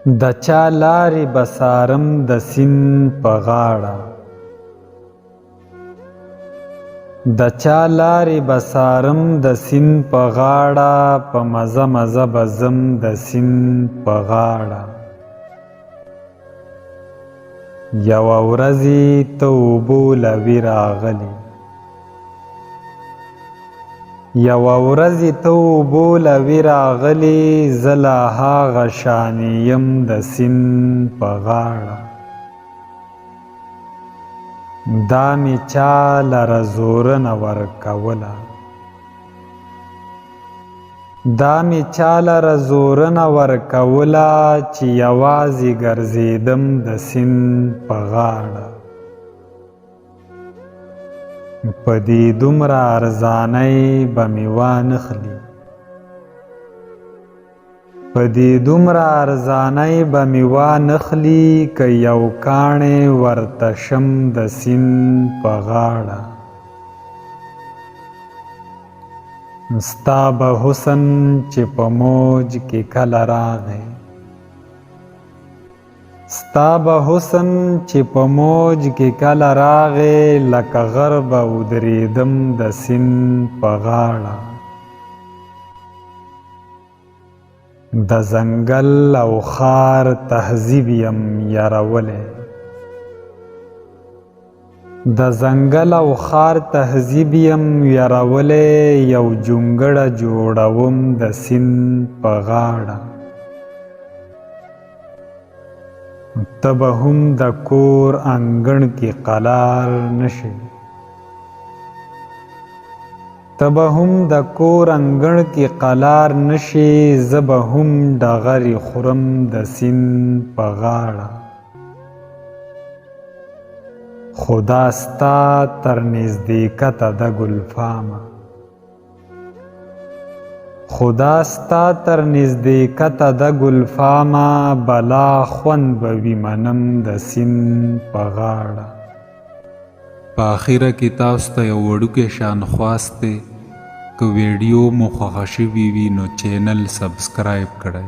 د چا لارې بسارم د سیند په غاړه، د چا لارې بسارم د سیند په غاړه، په مزه مزه بزم د سیند په غاړه. یوه ورځې ته اوبو لوي راغلې، یوه ورځې ته اوبو لوي راغلې، زه لا هغه شانې یم د سیند په غاړه. دا مې چا لره زورنه ورکوله، دا مې چا لره زورنه ورکوله، چې یوازې ګرځېدم د سیند په غاړه. په دې دومره ارزانۍ به مې وانخلي، په دې دومره ارزانۍ به مې وانخلي، که یو کاڼی ورته شم د سیند په غاړه. ستا به حسن چې په موج کې کله راغی، ستا به حسن چې په موج کې کله راغی، لکه غر به ودرېدم د سیند په غاړه. د ځنګل او خار تهذیب یم یارولی، د ځنګل او خار تهذیب یم یارولی، یو جونګړه جوړوم د سیند په غاړه. ته به هم د کور انګړ کې قلار نشي، ته به هم د کور انګړ کې قلار نشي، زه به هم ډغرې خورم د سیند په غاړه. خو دا ستا تر نزدېکته د ګلفامه، خو دا ستا تر نزدېکته د ګلفامه، بلا خوند به وي منم د سیند په غاړه. په اخره کې تاسو ته یو وړوکی شان خواست دی، که ویډیو مو خوښه شوي وي نو چینل سبسکرایب کړئ.